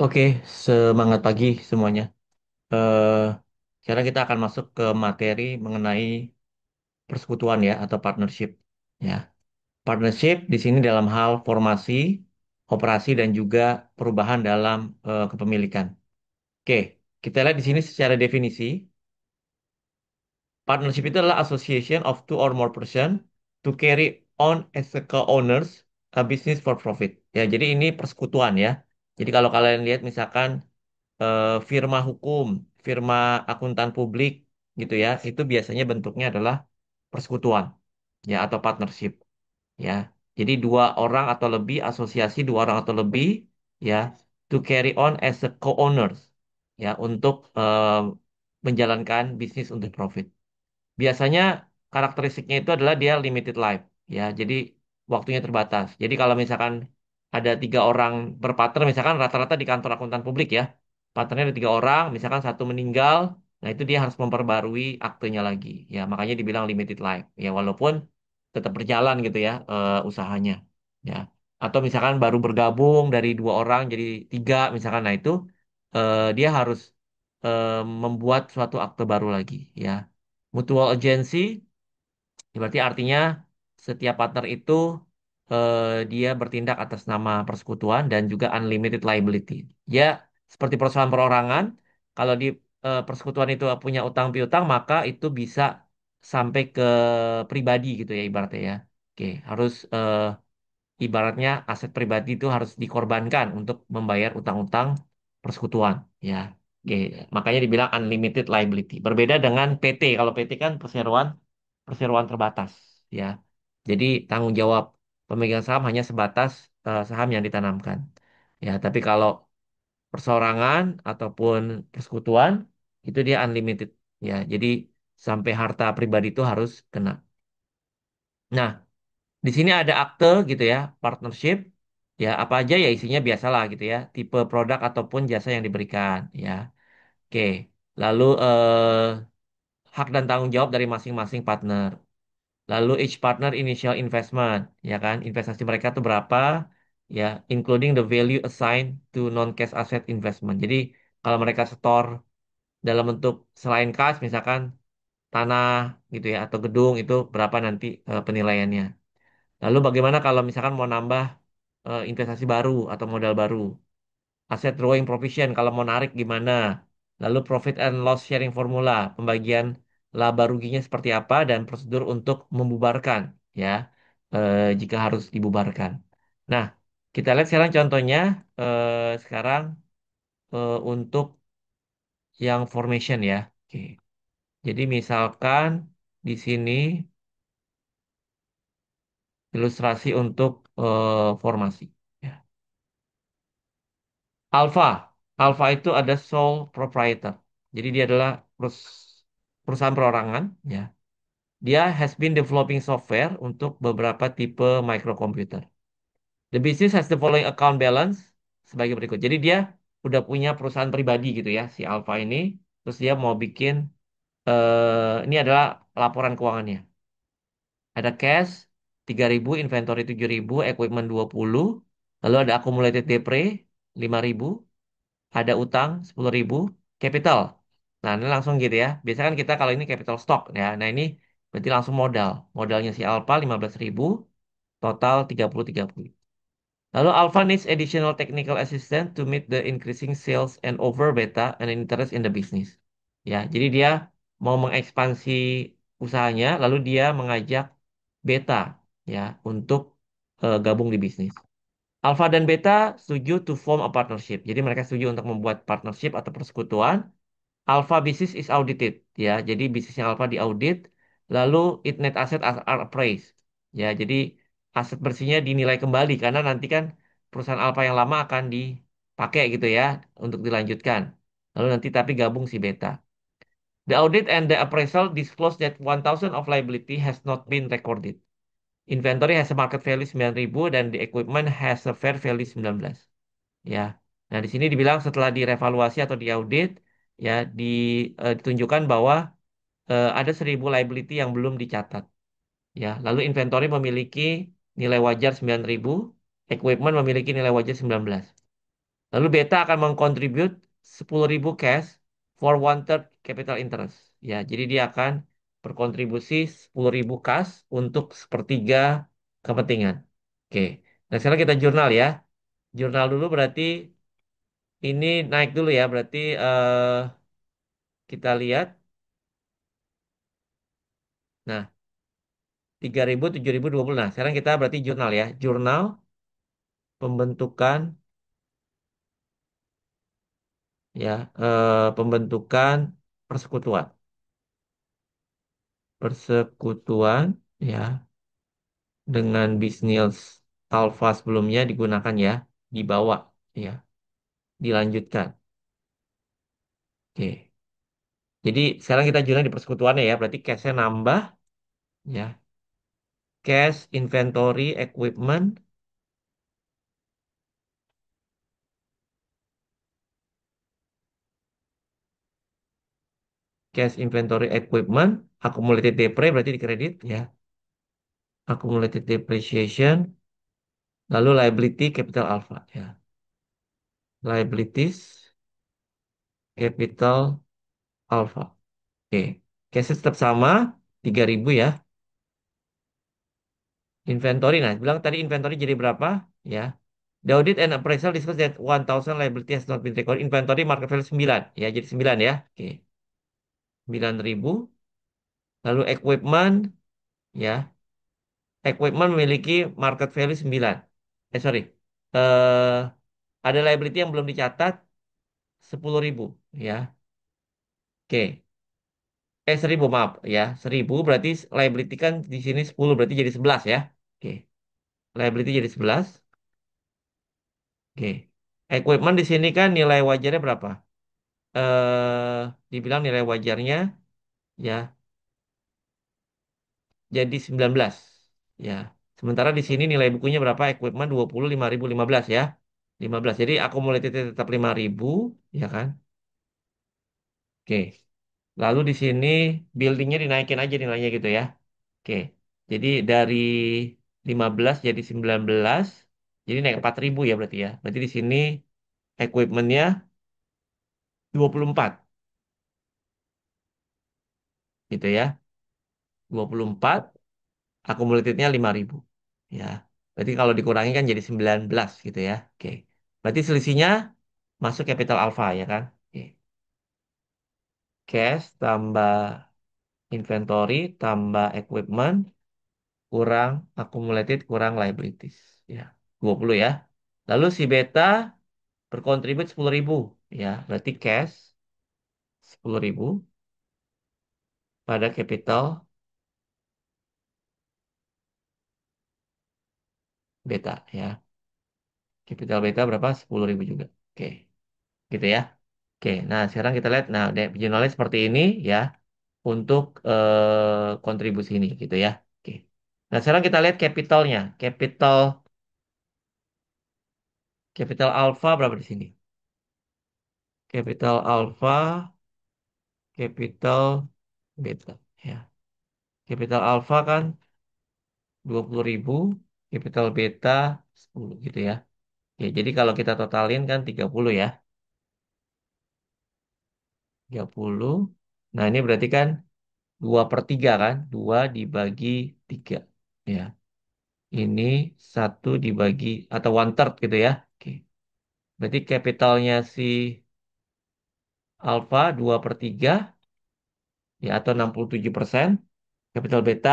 Oke, semangat pagi semuanya. Eh, Sekarang kita akan masuk ke materi mengenai persekutuan ya atau partnership. Ya, partnership di sini dalam hal formasi, operasi dan juga perubahan dalam kepemilikan. Oke, kita lihat di sini secara definisi. Partnership itu adalah association of two or more person to carry on as a co-owners a business for profit. Ya, jadi ini persekutuan ya. Jadi kalau kalian lihat misalkan firma hukum, firma akuntan publik gitu ya, itu biasanya bentuknya adalah persekutuan ya atau partnership ya. Jadi dua orang atau lebih, asosiasi dua orang atau lebih ya, to carry on as a co-owners ya untuk menjalankan bisnis untuk profit. Biasanya karakteristiknya itu adalah dia limited life ya. Jadi waktunya terbatas. Jadi kalau misalkan ada tiga orang berpartner, misalkan rata-rata di kantor akuntan publik ya, partnernya ada tiga orang, misalkan satu meninggal, nah itu dia harus memperbarui aktenya lagi. Ya makanya dibilang limited life. Ya walaupun tetap berjalan gitu ya usahanya. Ya atau misalkan baru bergabung dari dua orang jadi tiga, misalkan, nah itu dia harus eh, membuat suatu akte baru lagi. Ya. Mutual agency, berarti artinya setiap partner itu eh, dia bertindak atas nama persekutuan dan juga unlimited liability. Ya, seperti perusahaan perorangan, kalau di persekutuan itu punya utang piutang, maka itu bisa sampai ke pribadi gitu ya ibaratnya ya. Oke, harus ibaratnya aset pribadi itu harus dikorbankan untuk membayar utang-utang persekutuan ya. Oke, makanya dibilang unlimited liability. Berbeda dengan PT. Kalau PT kan perseroan terbatas ya. Jadi tanggung jawab pemegang saham hanya sebatas saham yang ditanamkan. Ya, tapi kalau perseorangan ataupun persekutuan itu dia unlimited ya. Jadi sampai harta pribadi itu harus kena. Nah, di sini ada akte gitu ya, partnership. Ya, apa aja ya isinya biasalah gitu ya, tipe produk ataupun jasa yang diberikan ya. Oke. Lalu hak dan tanggung jawab dari masing-masing partner. Lalu each partner initial investment, ya kan? Investasi mereka tuh berapa? Ya, including the value assigned to non-cash asset investment. Jadi, kalau mereka setor dalam bentuk selain cash, misalkan tanah gitu ya atau gedung itu berapa nanti penilaiannya. Lalu bagaimana kalau misalkan mau nambah investasi baru atau modal baru? Aset drawing provision kalau mau narik gimana? Lalu profit and loss sharing formula, pembagian laba ruginya seperti apa dan prosedur untuk membubarkan ya jika harus dibubarkan. Nah, kita lihat sekarang contohnya sekarang untuk yang formation ya. Oke. Jadi misalkan di sini ilustrasi untuk formasi. Ya. Alpha. Alpha itu ada sole proprietor. Jadi dia adalah perusahaan perorangan, ya. Dia has been developing software untuk beberapa tipe microcomputer. The business has the following account balance sebagai berikut. Jadi dia udah punya perusahaan pribadi gitu ya, si Alpha ini. Terus dia mau bikin, ini adalah laporan keuangannya. Ada cash 3.000, inventory 7.000, equipment 20, lalu ada accumulated depre 5.000, ada utang 10.000, capital. Nah, ini langsung gitu ya. Biasanya kan kita kalau ini capital stock ya. Nah, ini berarti langsung modal. Modalnya si Alpha 15.000, total 30. Lalu Alpha needs additional technical assistance to meet the increasing sales and over beta and interest in the business. Ya, jadi dia mau mengekspansi usahanya, lalu dia mengajak beta ya untuk gabung di bisnis. Alpha dan Beta setuju to form a partnership. Jadi mereka setuju untuk membuat partnership atau persekutuan. Alpha business is audited, ya. Jadi bisnisnya Alpha diaudit, lalu it net asset are appraised. Ya, jadi aset bersihnya dinilai kembali karena nanti kan perusahaan Alpha yang lama akan dipakai gitu ya untuk dilanjutkan. Lalu nanti tapi gabung si Beta. The audit and the appraisal disclose that 1,000 of liability has not been recorded. Inventory has a market value 9.000 dan the equipment has a fair value 19. Ya. Nah, di sini dibilang setelah direvaluasi atau diaudit ya ditunjukkan bahwa ada 1.000 liability yang belum dicatat ya. Lalu inventory memiliki nilai wajar 9.000, equipment memiliki nilai wajar 19. Lalu beta akan mengkontribut 10.000 cash for one third capital interest. Ya, jadi dia akan berkontribusi 10.000 cash untuk sepertiga kepentingan. Oke. Nah, sekarang kita jurnal ya. Jurnal dulu berarti ini naik dulu ya. Berarti kita lihat. Nah, 3.000, 7.000, 20. Nah, sekarang kita berarti jurnal ya. Jurnal pembentukan ya, pembentukan persekutuan. Persekutuan ya dengan bisnis alfa sebelumnya digunakan ya, dibawa ya, dilanjutkan. Oke. Jadi sekarang kita jurnal di persekutuannya ya, berarti cashnya nambah ya. Cash, inventory, equipment, cash, inventory, equipment, accumulated depre berarti di kredit ya. Accumulated depreciation, lalu liability capital alpha ya. Liabilities capital alpha. Oke. Cash tetap sama 3.000 ya. Inventory, nah bilang tadi inventory jadi berapa ya. The audit and appraisal discuss that 1,000 liability has not been recorded. Inventory market value 9 ya, jadi 9 ya. Oke. 9.000. Lalu equipment ya. Equipment memiliki market value 9. Sorry. Eh ada liability yang belum dicatat 10.000 ya. Oke. 1.000 maaf ya. 1.000 berarti liability kan di sini 10 berarti jadi 11 ya. Oke. Liability jadi 11. Oke. Equipment di sini kan nilai wajarnya berapa? Dibilang nilai wajarnya ya jadi 19 ya. Sementara di sini nilai bukunya berapa? Equipment 20, 5.000, 15 ya. 15. Jadi accumulated tetap 5.000 ya kan? Oke. Lalu di sini buildingnya dinaikin aja nilainya gitu ya. Oke. Jadi dari 15 jadi 19. Jadi naik 4.000 ya berarti ya. Berarti di sini equipmentnya 24 gitu ya. 24. Accumulatednya 5.000. Ya. Berarti kalau dikurangi kan jadi 19 gitu ya. Oke. Berarti selisihnya masuk capital alpha ya kan? Oke. Cash tambah inventory tambah equipment kurang accumulated kurang liabilities. Ya. 20 ya. Lalu si beta berkontribut 10.000. Ya. Berarti cash 10.000 pada capital beta ya. Capital beta berapa? 10.000 juga. Oke. Gitu ya. Oke, nah sekarang kita lihat, nah jurnalnya seperti ini ya untuk kontribusi ini gitu ya. Oke. Nah sekarang kita lihat capitalnya, capital alpha berapa di sini? Capital alpha, capital beta ya. Capital alpha kan 20.000, capital beta 10 gitu ya. Oke, jadi kalau kita totalin kan 30 ya, 30. Nah ini berarti kan 2/3 kan, 2 dibagi 3 ya. Ini satu dibagi atau one third gitu ya. Oke. Berarti capitalnya si alpha 2/3 ya atau 67%. Capital beta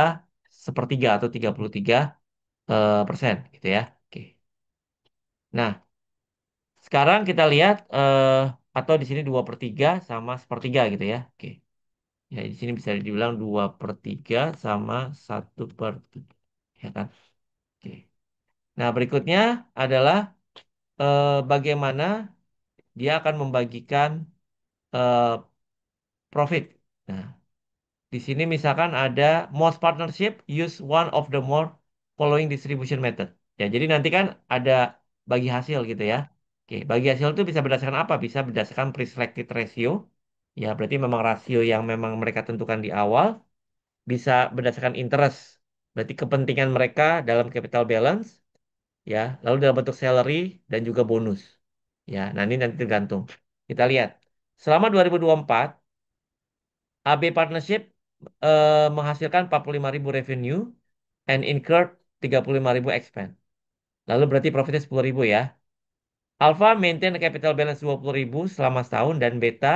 sepertiga atau 33 persen gitu ya. Oke. Nah, sekarang kita lihat atau di sini 2/3 sama sepertiga gitu ya. Oke. Ya, di sini bisa dibilang 2/3 sama 1/3. Ya kan? Oke. Nah, berikutnya adalah bagaimana dia akan membagikan eh, profit. Nah, di sini misalkan ada most partnership use one of the more following distribution method. Ya, jadi nanti kan ada bagi hasil gitu ya. Oke, bagi hasil itu bisa berdasarkan apa? Bisa berdasarkan pre-selected ratio. Ya, berarti memang rasio yang memang mereka tentukan di awal. Bisa berdasarkan interest. Berarti kepentingan mereka dalam capital balance. Ya, lalu dalam bentuk salary dan juga bonus. Ya, nah ini nanti tergantung. Kita lihat. Selama 2024, AB Partnership menghasilkan 45.000 revenue and incurred 35.000 expense. Lalu berarti profitnya 10.000 ya. Alpha maintain capital balance 20.000 selama setahun dan beta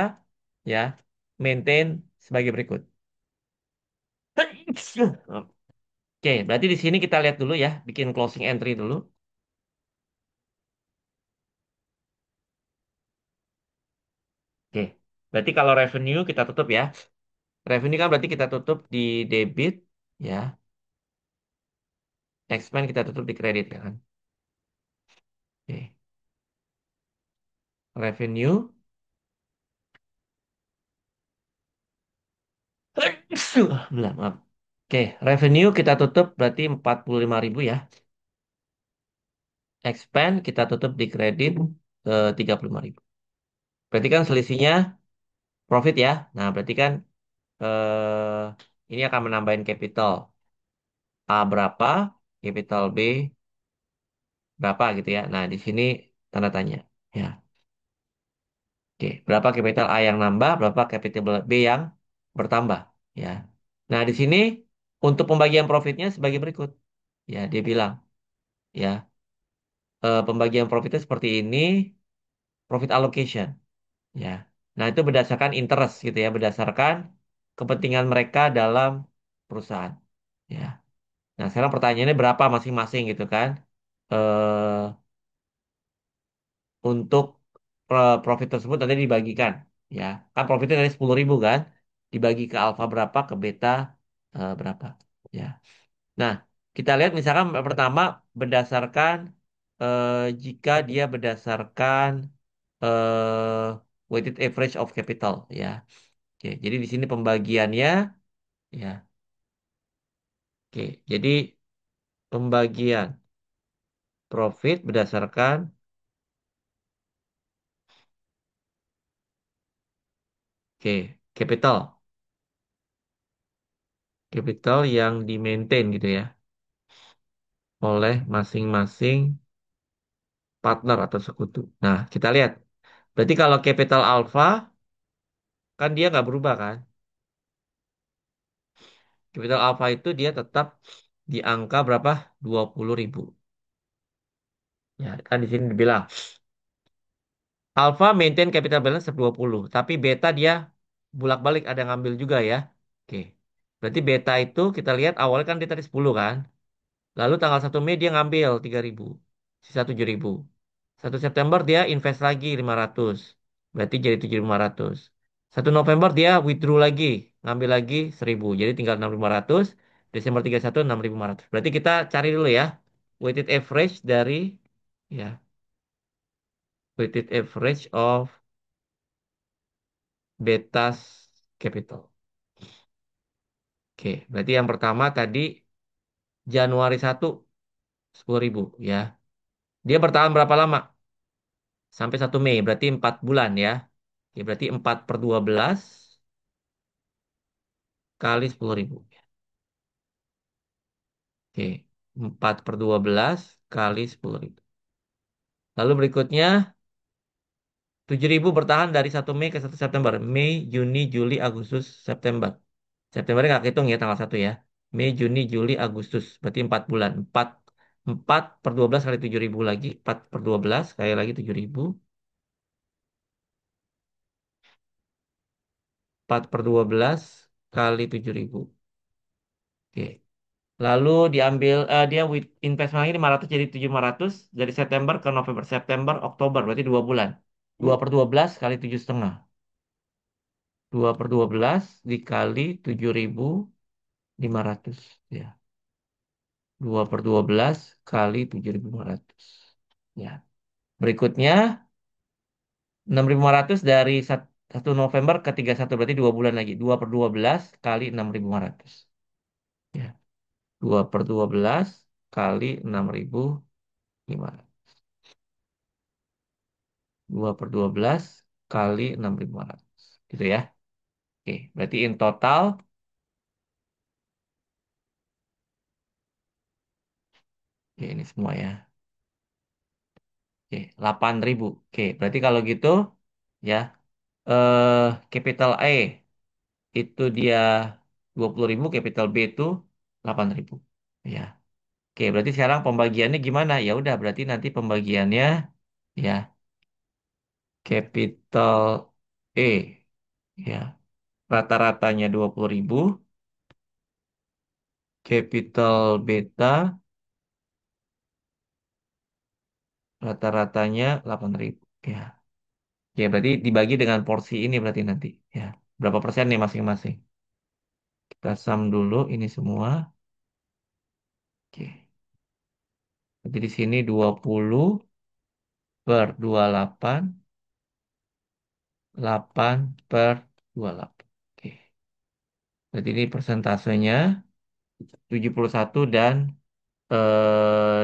ya maintain sebagai berikut. Oke, berarti di sini kita lihat dulu ya, bikin closing entry dulu. Oke, berarti kalau revenue kita tutup ya. Revenue kan berarti kita tutup di debit ya. Expense kita tutup di kredit ya kan. Oke, revenue. Belum, maaf. Oke, revenue kita tutup berarti 45.000 ya. Expand kita tutup di kredit 35.000. Berarti kan selisihnya profit ya. Nah, berarti kan ini akan menambahin capital A berapa, capital B berapa gitu ya. Nah, di sini tanda tanya. Ya, oke. Berapa capital A yang nambah, berapa capital B yang bertambah. Ya. Nah, di sini untuk pembagian profitnya sebagai berikut. Ya, dia bilang, ya, pembagian profitnya seperti ini, profit allocation. Ya. Nah, itu berdasarkan interest gitu ya, berdasarkan kepentingan mereka dalam perusahaan. Ya. Nah, sekarang pertanyaannya berapa masing-masing gitu kan? Eh untuk profit tersebut nanti dibagikan. Ya, kan profitnya dari 10.000 kan? Dibagi ke alfa berapa, ke beta berapa. Ya. Nah, kita lihat misalkan pertama berdasarkan eh, jika dia berdasarkan weighted average of capital ya. Oke, jadi di sini pembagiannya ya. Oke, jadi pembagian profit berdasarkan capital. Capital yang di maintain gitu ya oleh masing-masing partner atau sekutu. Nah, kita lihat. Berarti kalau capital alpha kan dia nggak berubah kan? Capital alpha itu dia tetap di angka berapa? 20.000. Ya, kan di sini dibilang alpha maintain capital balance 20, tapi beta dia bolak-balik ada ngambil juga ya. Oke. Berarti beta itu kita lihat awalnya kan dia tadi 10 kan? Lalu tanggal 1 Mei dia ngambil 3.000. Sisa 7.000. 1 September dia invest lagi 500. Berarti jadi 7.500. 1 November dia withdraw lagi. Ngambil lagi 1.000. Jadi tinggal 6.500. Desember 31 6.500. Berarti kita cari dulu ya. Weighted average dari ya. Weighted average of Betas Capital. Oke. Berarti yang pertama tadi Januari 1 10.000 ya. Dia bertahan berapa lama? Sampai 1 Mei, berarti 4 bulan ya. Oke, berarti 4/12 kali 10.000. Oke, 4/12 kali 10.000. Lalu berikutnya, 7.000 bertahan dari 1 Mei ke 1 September. Mei, Juni, Juli, Agustus, September. September nggak hitung ya tanggal 1 ya. Mei, Juni, Juli, Agustus. Berarti 4 bulan. 4/12 kali 7.000 lagi. 4/12 kali lagi 7.000. 4/12 kali 7.000. Oke. Lalu diambil dia invest lagi 500 jadi 7.500 dari September ke November, September, Oktober berarti 2 bulan. 2/12 kali 7,5. 2/12 dikali 7.500 ya. 2/12 kali 7.500 ya. Berikutnya 6.500 dari 1 November ke 31 berarti 2 bulan lagi. 2/12 kali 6.500 ya. 2/12 kali 6.500. 2/12 kali 6.500. Gitu ya. Oke, berarti in total, ya ini semua ya. Oke, 8.000. Oke, berarti kalau gitu ya, eh capital A itu dia 20.000, capital B itu 8.000. Ya. Oke, berarti sekarang pembagiannya gimana? Ya udah, berarti nanti pembagiannya ya capital E ya rata-ratanya 20.000, capital beta rata-ratanya 8.000. Ya. Ya, berarti dibagi dengan porsi ini berarti nanti. Ya. Berapa persen nih masing-masing? Kita sum dulu ini semua. Oke. Jadi di sini 20 per 28, 8 per 28. Oke. Berarti ini persentasenya 71 dan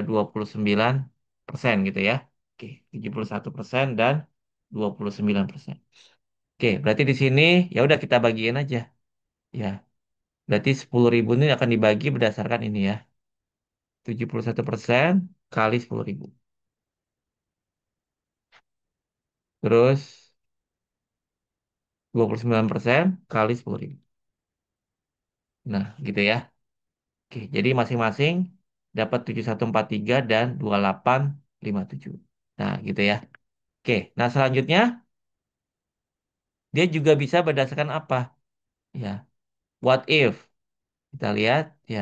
29% gitu ya. Oke, 71% dan 29%. Oke, berarti di sini ya udah kita bagiin aja. Ya, berarti 10.000 ini akan dibagi berdasarkan ini ya. 71% kali 10.000. Terus 29% kali 10.000. Nah, gitu ya. Oke, jadi masing-masing dapat 7143 dan 2857. Nah, gitu ya. Oke, nah selanjutnya dia juga bisa berdasarkan apa? Ya, what if? Kita lihat ya,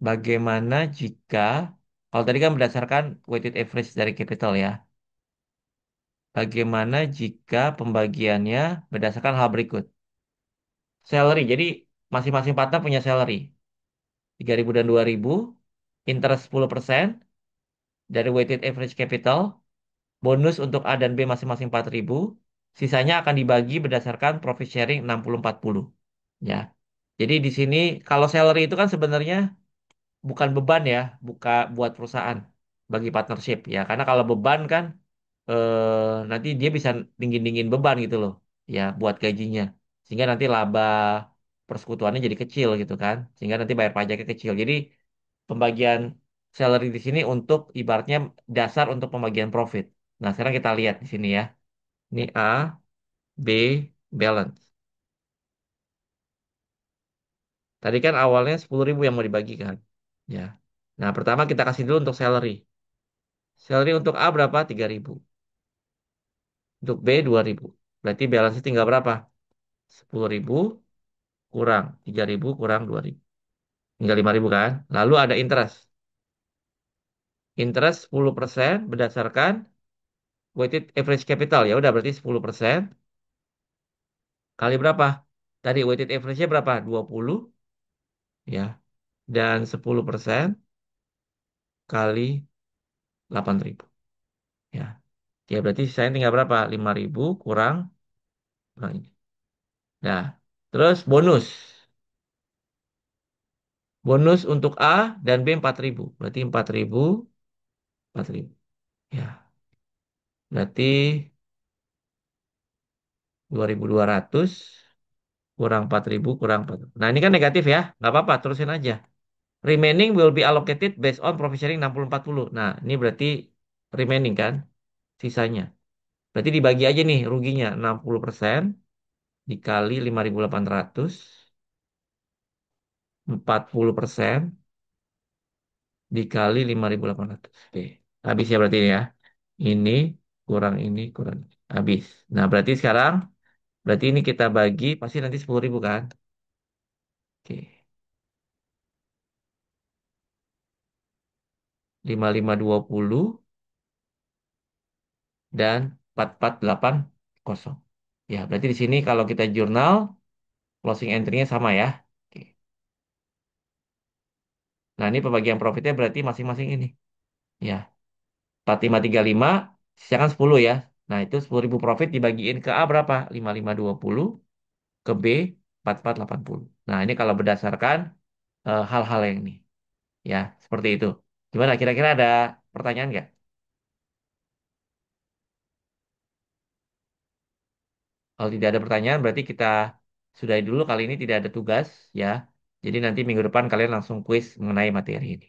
bagaimana jika, kalau tadi kan berdasarkan weighted average dari capital ya. Bagaimana jika pembagiannya berdasarkan hal berikut? Salary, jadi masing-masing partner punya salary. 3.000 dan 2.000, interest 10% dari weighted average capital, bonus untuk A dan B masing-masing 4.000, sisanya akan dibagi berdasarkan profit sharing 60-40. Ya. Jadi di sini kalau salary itu kan sebenarnya bukan beban ya, buat perusahaan bagi partnership ya. Karena kalau beban kan nanti dia bisa dingin-dingin beban gitu loh, ya buat gajinya. Sehingga nanti laba persekutuannya jadi kecil gitu kan. Sehingga nanti bayar pajaknya kecil. Jadi pembagian salary di sini untuk ibaratnya dasar untuk pembagian profit. Nah, sekarang kita lihat di sini ya. Ini A, B, balance. Tadi kan awalnya 10.000 yang mau dibagikan. Ya. Nah, pertama kita kasih dulu untuk salary. Salary untuk A berapa? 3.000. Untuk B 2.000. Berarti balance tinggal berapa? 10.000 kurang 3.000 kurang 2.000. Tinggal 5.000 kan? Lalu ada interest. Interest 10% berdasarkan weighted average capital. Ya udah berarti 10% kali berapa? Tadi weighted average-nya berapa? 20 ya. Dan 10% kali 8.000 ya. Ya berarti saya tinggal berapa? 5.000 kurang ini. Nah, terus bonus. Bonus untuk A dan B 4.000. Berarti 4.000, 4.000. Ya, berarti 2.200 kurang 4.000 kurang 4. Nah, ini kan negatif ya. Nggak apa-apa, terusin aja. Remaining will be allocated based on profit sharing 60-40. Nah, ini berarti remaining kan, sisanya. Berarti dibagi aja nih ruginya 60% dikali 5.800, 40% dikali 5.800. Oke, habis ya berarti ini ya. Ini ini kurang ini. Habis. Nah, berarti ini kita bagi pasti nanti 10.000 kan? Oke. 5.520 dan 4.480. Ya, berarti di sini kalau kita jurnal, closing entry-nya sama ya. Oke. Nah, ini pembagian profitnya berarti masing-masing ini. Ya, 4535, sisakan 10 ya. Nah, itu 10.000 profit dibagiin ke A berapa? 5.520, ke B 4.480. Nah, ini kalau berdasarkan hal-hal yang ini. Ya, seperti itu. Gimana? Kira-kira ada pertanyaan nggak? Kalau tidak ada pertanyaan, berarti kita sudahi dulu kali ini tidak ada tugas ya. Jadi nanti minggu depan kalian langsung kuis mengenai materi ini.